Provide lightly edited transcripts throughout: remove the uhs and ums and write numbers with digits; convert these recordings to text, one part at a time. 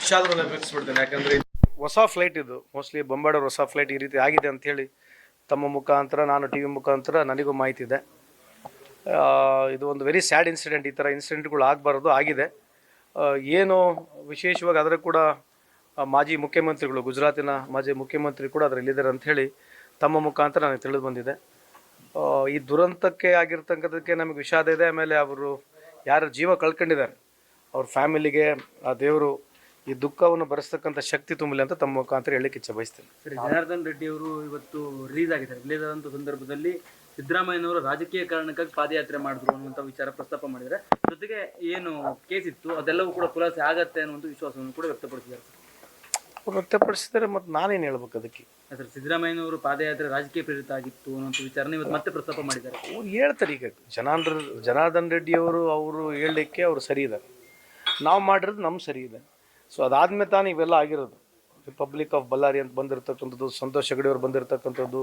ವಿಷಾದವನ್ನು ವ್ಯಕ್ತಪಡ್ತೇನೆ. ಯಾಕಂದರೆ ಹೊಸ ಫ್ಲೈಟ್ ಇದು, ಮೋಸ್ಟ್ಲಿ ಬೊಂಬಾಡೋರು ಹೊಸ ಫ್ಲೈಟ್ ಈ ರೀತಿ ಆಗಿದೆ ಅಂಥೇಳಿ ತಮ್ಮ ಮುಖಾಂತರ, ನಾನು ಟಿ ವಿ ಮುಖಾಂತರ ನನಗೂ ಮಾಹಿತಿ ಇದೆ. ಇದು ಒಂದು ವೆರಿ ಸ್ಯಾಡ್ ಇನ್ಸಿಡೆಂಟ್. ಈ ಥರ ಇನ್ಸಿಡೆಂಟ್ಗಳು ಆಗಬಾರ್ದು, ಆಗಿದೆ. ಏನು ವಿಶೇಷವಾಗಿ ಅದರ ಕೂಡ ಮಾಜಿ ಮುಖ್ಯಮಂತ್ರಿಗಳು, ಗುಜರಾತಿನ ಮಾಜಿ ಮುಖ್ಯಮಂತ್ರಿ ಕೂಡ ಅದರಲ್ಲಿದ್ದಾರೆ ಅಂಥೇಳಿ ತಮ್ಮ ಮುಖಾಂತರ ನನಗೆ ತಿಳಿದು ಬಂದಿದೆ. ಈ ದುರಂತಕ್ಕೆ ಆಗಿರ್ತಕ್ಕಂಥದ್ದಕ್ಕೆ ನಮಗೆ ವಿಷಾದ ಇದೆ. ಆಮೇಲೆ ಅವರು ಯಾರು ಜೀವ ಕಳ್ಕೊಂಡಿದ್ದಾರೆ ಅವ್ರ ಫ್ಯಾಮಿಲಿಗೆ ಆ ದೇವರು ಈ ದುಃಖವನ್ನು ಭರಿಸ್ತಕ್ಕಂಥ ಶಕ್ತಿ ತುಂಬಲಿ ಅಂತ ತಮ್ಮ ಮುಖಾಂತರ ಹೇಳಲಿಕ್ಕೆ ಇಚ್ಛೆ ಬಯಸ್ತೇನೆ. ಸರಿ, ಜನಾರ್ದನ್ ರೆಡ್ಡಿ ಅವರು ಇವತ್ತು ರಿಲೀಸ್ ಆಗಿದ್ದಾರೆ. ರಿಲೀಸ್ ಆದಂಥ ಸಂದರ್ಭದಲ್ಲಿ ಸಿದ್ದರಾಮಯ್ಯನವರು ರಾಜಕೀಯ ಕಾರಣಕ್ಕಾಗಿ ಪಾದಯಾತ್ರೆ ಮಾಡಿದ್ರು ಅನ್ನುವಂಥ ವಿಚಾರ ಪ್ರಸ್ತಾಪ ಮಾಡಿದ್ದಾರೆ. ಜೊತೆಗೆ ಏನು ಕೇಸ್ ಇತ್ತು ಅದೆಲ್ಲವೂ ಕೂಡ ಖುಲಾಸೆ ಆಗತ್ತೆ ಅನ್ನುವಂಥ ವಿಶ್ವಾಸವನ್ನು ಕೂಡ ವ್ಯಕ್ತಪಡಿಸಿದ್ದಾರೆ. ಮತ್ತು ನಾನೇನು ಹೇಳ್ಬೇಕು ಅದಕ್ಕೆ? ಸರ್, ಸಿದ್ದರಾಮಯ್ಯನವರು ಪಾದಯಾತ್ರೆ ರಾಜಕೀಯ ಪ್ರೇರಿತ ಆಗಿತ್ತು ಅನ್ನೋಂಥ ವಿಚಾರನ ಇವತ್ತು ಮತ್ತೆ ಪ್ರಸ್ತಾಪ ಮಾಡಿದ್ದಾರೆ. ಅವ್ರು ಹೇಳ್ತಾರೆ. ಈಗ ಜನಾರ್ದನ್ ರೆಡ್ಡಿಯವರು ಅವರು ಹೇಳಲಿಕ್ಕೆ ಅವರು ಸರಿ ಇದ್ದಾರೆ, ನಾವು ಮಾಡಿರೋದು ನಮ್ಮ ಸರಿ ಇದೆ. ಸೊ ಅದಾದ್ಮೇಲೆ ತಾನು ಇವೆಲ್ಲ ಆಗಿರೋದು. ರಿಪಬ್ಲಿಕ್ ಆಫ್ ಬಳ್ಳಾರಿ ಅಂತ ಬಂದಿರತಕ್ಕಂಥದ್ದು, ಸಂತೋಷ್ ಹೆಗಡೆ ಅವರು ಬಂದಿರತಕ್ಕಂಥದ್ದು,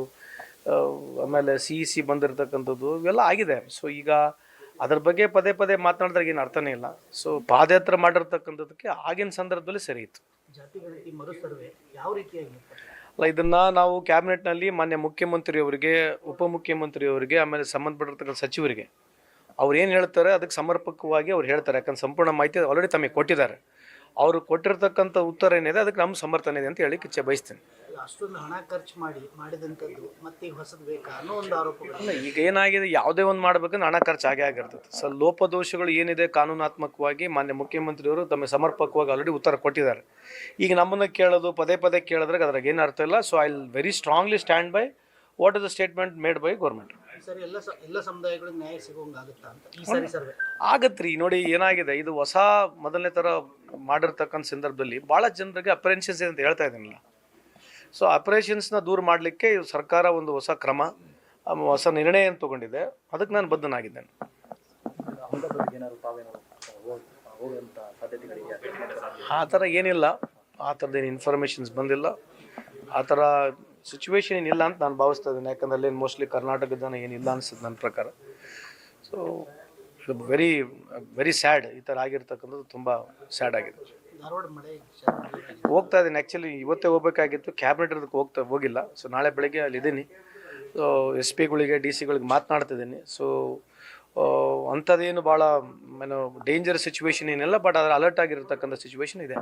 ಆಮೇಲೆ CEC ಬಂದಿರತಕ್ಕಂಥದ್ದು, ಇವೆಲ್ಲ ಆಗಿದೆ. ಸೊ ಈಗ ಅದ್ರ ಬಗ್ಗೆ ಪದೇ ಪದೇ ಮಾತನಾಡಿದಾಗ ಏನು ಅರ್ಥನೇ ಇಲ್ಲ. ಸೊ ಪಾದಯಾತ್ರೆ ಮಾಡಿರ್ತಕ್ಕಂಥದ್ದಕ್ಕೆ ಆಗಿನ ಸಂದರ್ಭದಲ್ಲಿ ಸರಿ ಇತ್ತು. ಅಲ್ಲ, ಇದನ್ನು ನಾವು ಕ್ಯಾಬಿನೆಟ್ನಲ್ಲಿ ಮಾನ್ಯ ಮುಖ್ಯಮಂತ್ರಿಯವರಿಗೆ, ಉಪಮುಖ್ಯಮಂತ್ರಿಯವರಿಗೆ, ಆಮೇಲೆ ಸಂಬಂಧಪಟ್ಟಿರ್ತಕ್ಕಂಥ ಸಚಿವರಿಗೆ ಅವ್ರು ಏನು ಹೇಳ್ತಾರೆ ಅದಕ್ಕೆ ಸಮರ್ಪಕವಾಗಿ ಅವ್ರು ಹೇಳ್ತಾರೆ. ಯಾಕಂದ್ರೆ ಸಂಪೂರ್ಣ ಮಾಹಿತಿ ಆಲ್ರೆಡಿ ತಮಗೆ ಕೊಟ್ಟಿದ್ದಾರೆ. ಅವರು ಕೊಟ್ಟಿರ್ತಕ್ಕಂಥ ಉತ್ತರ ಏನಿದೆ ಅದಕ್ಕೆ ನಮ್ಮ ಸಮರ್ಥನೆ ಇದೆ ಅಂತ ಹೇಳಿಕ್ಕೆ ಇಚ್ಛೆ ಬಯಸ್ತೇನೆ. ಅಷ್ಟೊಂದು ಹಣ ಖರ್ಚು ಮಾಡಿದಂಥದ್ದು ಮತ್ತೆ ಈಗ ಹೊಸದು ಬೇಕಾ ಅನ್ನೋ ಒಂದು ಆರೋಪಗಳು. ಈಗ ಏನಾಗಿದೆ, ಯಾವುದೇ ಒಂದು ಮಾಡ್ಬೇಕಂದ್ರೆ ಹಣ ಖರ್ಚು ಆಗಿರ್ತದೆ. ಸೊ ಲೋಪದೋಷಗಳು ಏನಿದೆ ಕಾನೂನಾತ್ಮಕವಾಗಿ ಮಾನ್ಯ ಮುಖ್ಯಮಂತ್ರಿಯವರು ತಮಗೆ ಸಮರ್ಪಕವಾಗಿ ಆಲ್ರೆಡಿ ಉತ್ತರ ಕೊಟ್ಟಿದ್ದಾರೆ. ಈಗ ನಮ್ಮನ್ನು ಕೇಳೋದು, ಪದೇ ಪದೇ ಕೇಳಿದ್ರೆ ಅದ್ರಾಗ ಏನು ಅರ್ಥ ಇಲ್ಲ. So I will very strongly stand by what is the statement made by government. Sir, ಎಲ್ಲ ಸಮುದಾಯಗಳಿಗೆ ನ್ಯಾಯ ಸಿಗೋಂಗಾಗುತ್ತಾ ಅಂತ ಈ ಸಾರಿ ಸರ್ವೆ ಆಗತ್ರಿ. ನೋಡಿ ಏನಾಗಿದೆ, ಇದು ಹೊಸ ಮೊದಲನೇ ಥರ ಮಾಡಿರ್ತಕ್ಕಂಥ ಸಂದರ್ಭದಲ್ಲಿ ಭಾಳ ಜನರಿಗೆ ಅಪ್ರೆನ್ಷನ್ಸ್ ಇದೆ ಅಂತ ಹೇಳ್ತಾ ಇದ್ದೀನಲ್ಲ. ಸೊ ಅಪ್ರೇಷನ್ಸ್ನ ದೂರ ಮಾಡಲಿಕ್ಕೆ ಸರ್ಕಾರ ಒಂದು ಹೊಸ ಕ್ರಮ, ಹೊಸ ನಿರ್ಣಯ ತೊಗೊಂಡಿದೆ. ಅದಕ್ಕೆ ನಾನು ಬದ್ಧನಾಗಿದ್ದೇನೆ. ಆ ಥರ ಏನಿಲ್ಲ, ಆ ಥರದ್ದೇನು ಇನ್ಫಾರ್ಮೇಷನ್ಸ್ ಬಂದಿಲ್ಲ. ಆ ಥರ ಸಿಚುವೇಶನ್ ಏನಿಲ್ಲ ಅಂತ ನಾನು ಭಾವಿಸ್ತಾ ಇದ್ದೀನಿ. ಯಾಕಂದ್ರೆ ಅಲ್ಲೇನು ಮೋಸ್ಟ್ಲಿ ಕರ್ನಾಟಕದ ಜನ ಏನಿಲ್ಲ ಅನಿಸುತ್ತೆ ನನ್ನ ಪ್ರಕಾರ. So very very sad. ಈ ಥರ ಆಗಿರ್ತಕ್ಕಂಥದ್ದು ತುಂಬ ಸ್ಯಾಡ್ ಆಗಿದೆ. ಹೋಗ್ತಾ ಇದ್ದೀನಿ. ಆ್ಯಕ್ಚುಲಿ ಇವತ್ತೇ ಹೋಗ್ಬೇಕಾಗಿತ್ತು, ಕ್ಯಾಬಿನೆಟ್ ಅದಕ್ಕೆ ಹೋಗಿಲ್ಲ. ಸೊ ನಾಳೆ ಬೆಳಗ್ಗೆ ಅಲ್ಲಿದ್ದೀನಿ. ಸೊ SP ಗಳಿಗೆ DC ಗಳಿಗೆ ಮಾತನಾಡ್ತಿದ್ದೀನಿ. ಸೊ ಅಂಥದ್ದೇನು ಭಾಳ ಡೇಂಜರ್ ಸಿಚುವೇಶನ್ ಏನಿಲ್ಲ, ಬಟ್ ಅದರ ಅಲರ್ಟ್ ಆಗಿರ್ತಕ್ಕಂಥ ಸಿಚುವೇಶನ್ ಇದೆ.